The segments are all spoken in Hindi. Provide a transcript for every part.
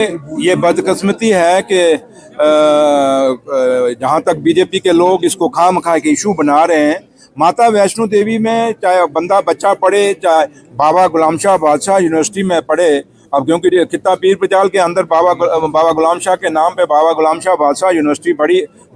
ये बदकिस्मती है कि जहाँ तक बीजेपी के लोग इसको खामखा के इशू बना रहे हैं। माता वैष्णो देवी में चाहे बंदा बच्चा पढ़े, चाहे बाबा गुलाम शाह बादशाह यूनिवर्सिटी में पढ़े, अब क्योंकि कितना पीर पचाल के अंदर बाबा गुलाम शाह के नाम पे बाबा गुलाम शाह बादशाह यूनिवर्सिटी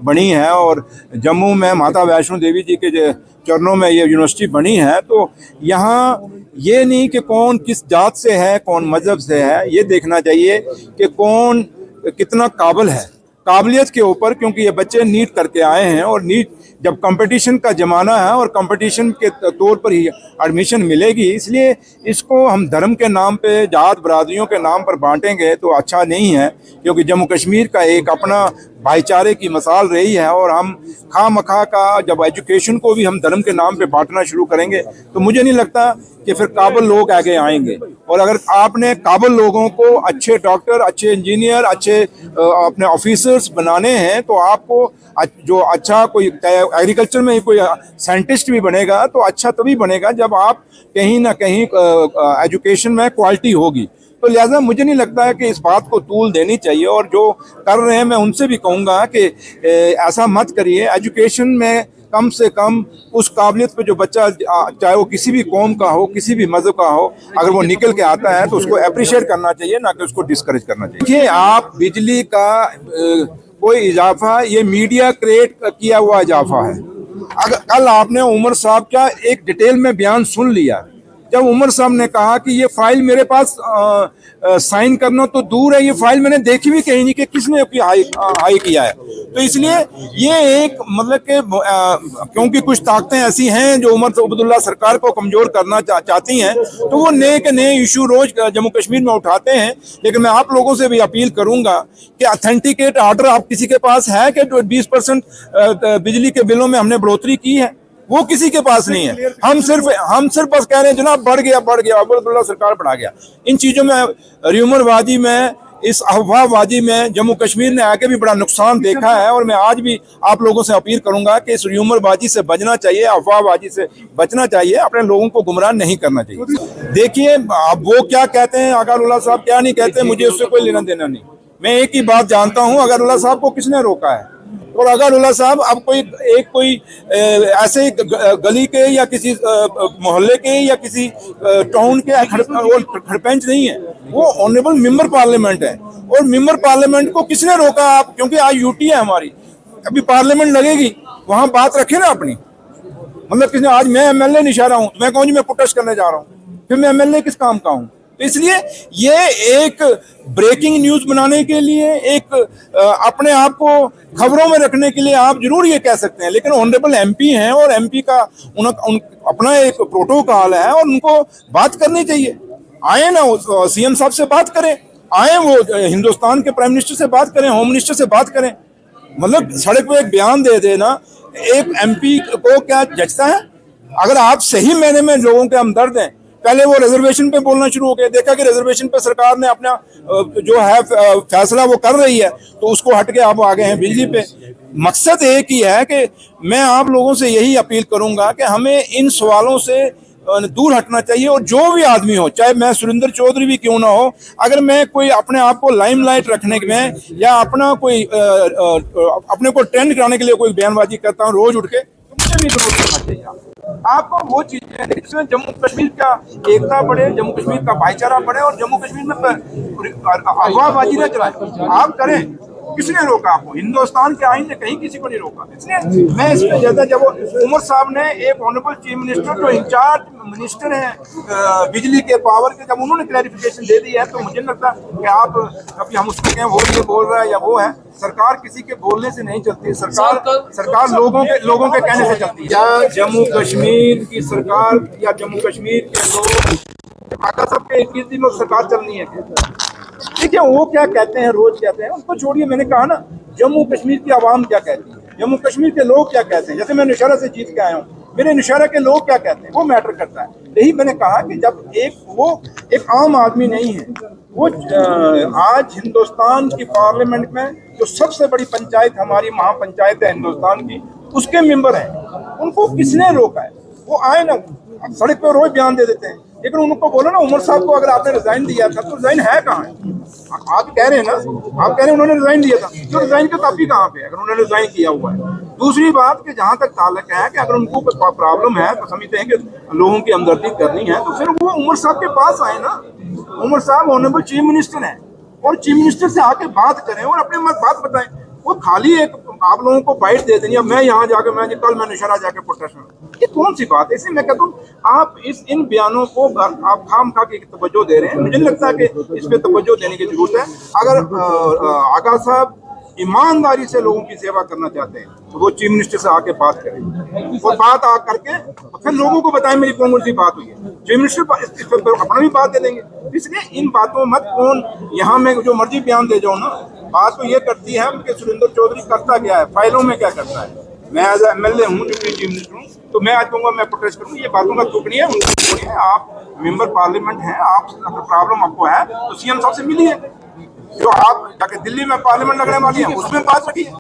बनी है, और जम्मू में माता वैष्णो देवी जी के चरणों में ये यूनिवर्सिटी बनी है। तो यहाँ ये नहीं कि कौन किस जात से है, कौन मजहब से है, ये देखना चाहिए कि कौन कितना काबिल है, काबिलियत के ऊपर। क्योंकि ये बच्चे नीट करके आए हैं, और नीट जब कंपटीशन का ज़माना है और कंपटीशन के तौर पर ही एडमिशन मिलेगी, इसलिए इसको हम धर्म के नाम पे, जात बरादरियों के नाम पर बांटेंगे तो अच्छा नहीं है। क्योंकि जम्मू कश्मीर का एक अपना भाईचारे की मिसाल रही है, और हम खामखा का जब एजुकेशन को भी हम धर्म के नाम पे बांटना शुरू करेंगे तो मुझे नहीं लगता कि फिर काबिल लोग आगे आएंगे। और अगर आपने काबिल लोगों को, अच्छे डॉक्टर, अच्छे इंजीनियर, अच्छे अपने ऑफिसर्स बनाने हैं, तो आपको जो अच्छा कोई एग्रीकल्चर में कोई साइंटिस्ट भी बनेगा तो अच्छा तभी बनेगा जब आप कहीं ना कहीं एजुकेशन में क्वालिटी होगी। तो लिहाजा मुझे नहीं लगता है कि इस बात को तूल देनी चाहिए, और जो कर रहे हैं मैं उनसे भी कहूँगा कि ऐसा मत करिए। एजुकेशन में कम से कम उस काबिलियत पे जो बच्चा, चाहे वो किसी भी कौम का हो, किसी भी मज़हब का हो, अगर वो निकल के आता है तो उसको अप्रिशिएट करना चाहिए, ना कि उसको डिस्करेज करना चाहिए। देखिए, आप बिजली का कोई इजाफा, ये मीडिया क्रिएट किया हुआ इजाफा है। अगर कल आपने उमर साहब का एक डिटेल में बयान सुन लिया, जब उमर साहब ने कहा कि ये फाइल मेरे पास साइन करना तो दूर है, ये फाइल मैंने देखी भी कहीं नहीं कि किसने हाई किया है। तो इसलिए ये एक मतलब कि क्योंकि कुछ ताकतें ऐसी हैं जो उमर अब्दुल्ला सरकार को कमजोर करना चाहती हैं, तो वो नए के नए इशू रोज जम्मू कश्मीर में उठाते हैं। लेकिन मैं आप लोगों से भी अपील करूंगा कि ऑथेंटिकेट ऑर्डर आप किसी के पास है कि 20% बिजली के बिलों में हमने बढ़ोतरी की है? वो किसी के पास नहीं है। हम सिर्फ बस कह रहे हैं जनाब बढ़ गया अब्दुल्ला सरकार बढ़ा गया। इन चीजों में, र्यूमरबाजी में, इस अफवाहबाजी में जम्मू कश्मीर ने आगे भी बड़ा नुकसान देखा है। और मैं आज भी आप लोगों से अपील करूंगा कि इस र्यूमरबाजी से बचना चाहिए, अफवाहबाजी से बचना चाहिए, अपने लोगों को गुमराह नहीं करना चाहिए। देखिए, अब वो क्या कहते हैं, अगारुल्लाह साहब क्या नहीं कहते, मुझे उससे कोई लेना देना नहीं। मैं एक ही बात जानता हूँ, अगारुल्लाह साहब को किसने रोका है? और अगारुल्लाह साहब अब कोई ऐसे गली के या किसी मोहल्ले के या किसी टाउन के खड़पेंच नहीं है, वो ऑनरेबल मेंबर पार्लियामेंट है। और मेंबर पार्लियामेंट को किसने रोका? आप, क्योंकि आज यूटी है हमारी, अभी पार्लियामेंट लगेगी, वहां बात रखे ना अपनी। मतलब किसने, आज मैं एमएलए नहीं रहा हूं तो मैं कहूँ जी मैं प्रोटेस्ट करने जा रहा हूँ, फिर मैं एमएलए किस काम का हूँ? तो इसलिए ये एक ब्रेकिंग न्यूज बनाने के लिए, एक अपने आप को खबरों में रखने के लिए आप जरूर ये कह सकते हैं, लेकिन ऑनरेबल एमपी हैं और एमपी का अपना एक प्रोटोकॉल है और उनको बात करनी चाहिए। आए ना सीएम साहब से बात करें, आए वो हिंदुस्तान के प्राइम मिनिस्टर से बात करें, होम मिनिस्टर से बात करें। मतलब सड़क पे एक बयान दे देना एक एमपी को क्या जचता है? अगर आप सही मायने में लोगों के हमदर्द हैं, पहले वो रिजर्वेशन पे बोलना शुरू हो गए, देखा कि रिजर्वेशन पे सरकार ने अपना जो है फैसला वो कर रही है, तो उसको हट के आप आ गए हैं बिजली पे। मकसद एक ही है कि मैं आप लोगों से यही अपील करूंगा कि हमें इन सवालों से दूर हटना चाहिए। और जो भी आदमी हो, चाहे मैं सुरेंद्र चौधरी भी क्यों ना हो, अगर मैं कोई अपने आप को लाइमलाइट रखने में या अपना कोई अपने को ट्रेंड कराने के लिए कोई बयानबाजी करता हूँ रोज उठ के, तो मुझे भी विरोध करना चाहिए। आपको वो चीजें जिसमें जम्मू कश्मीर का एकता बढ़े, जम्मू कश्मीर का भाईचारा बढ़े, और जम्मू कश्मीर में अफवाहबाजी न चलाए, आप करें। किसने रोका आपको? हिंदुस्तान के आईन ने कहीं किसी को नहीं रोका। इसलिए मैं इस पे ज्यादा, जब उमर साहब ने, एक ऑनरेबल चीफ मिनिस्टर जो इंचार्ज मिनिस्टर हैं बिजली के पावर के, जब उन्होंने क्लैरिफिकेशन दे दी है, तो मुझे लगता है कि आप कभी हम उसको कहें वो ये बोल रहा है या वो है, सरकार किसी के बोलने से नहीं चलती, सरकार लोगों के कहने से चलती है। या जम्मू कश्मीर की सरकार या जम्मू कश्मीर के लोग काका साहब के 21 दिन में सरकार चलनी है? देखिए, वो क्या कहते हैं, रोज कहते हैं, उनको छोड़िए। मैंने कहा ना, जम्मू कश्मीर की आवाम क्या कहती है, जम्मू कश्मीर के लोग क्या कहते हैं। जैसे मैं नौशहरा से जीत के आया हूँ, मेरे नौशहरा के लोग क्या कहते हैं वो मैटर करता है। यही मैंने कहा कि जब वो एक आम आदमी नहीं है, वो आज हिंदुस्तान की पार्लियामेंट में जो सबसे बड़ी पंचायत, हमारी महापंचायत है हिंदुस्तान की, उसके मेंबर हैं, उनको किसने रोका है? वो आए ना, सड़क पे रोज बयान दे देते हैं। लेकिन उनको बोलो ना, उमर साहब को अगर आपने रिजाइन दिया था तो रिजाइन है कहाँ है? आप कह रहे हैं ना, आप कह रहे हैं उन्होंने रिजाइन दिया था, तो रिजाइन का कॉपी कहाँ पे है अगर उन्होंने रिजाइन किया हुआ है? दूसरी बात कि जहां तक ताल्लुक है कि अगर उनको प्रॉब्लम है तो समझते हैं कि लोगों की हमदर्दी करनी है, तो फिर वो उमर साहब के पास आए ना। उमर साहब ऑनरेबल चीफ मिनिस्टर हैं और चीफ मिनिस्टर से आके बात करें और अपने बात बताएं। वो खाली एक आप लोगों को बाइट दे देंगे, मैं यहाँ जाके मैं नशरा जाके प्रोटेस्ट में, ये कौन सी बात है? इसलिए मैं कहता हूँ आप इन बयानों को आप खाम खा के तवज्जो दे रहे हैं। मुझे नहीं लगता कि इस पे तवज्जो देने की जरूरत है। अगर आगा साहब ईमानदारी से लोगों की सेवा करना चाहते हैं तो वो चीफ मिनिस्टर से आके बात करें और बात आ करके फिर लोगों को बताएं मेरी कौन सी बात हुई है। चीफ मिनिस्टर अपना भी बात दे देंगे। इसलिए इन बातों मत कौन यहाँ में जो मर्जी बयान दे जाओ ना, बात तो ये करती है कि सुरेंद्र चौधरी करता क्या है, फाइलों में क्या करता है। मैं एज MLA हूँ, डिप्टी चीफ मिनिस्टर हूँ, तो मैं आज कहूँगा मैं प्रोटेस्ट करूँ, ये बातों का तुक नहीं है, उनका तुक नहीं है। आप मेंबर पार्लियामेंट हैं, आप प्रॉब्लम आपको है तो CM साहब से मिलिए। जो आप जाके दिल्ली में पार्लियामेंट लगने वाली है उसमें बात रखिए।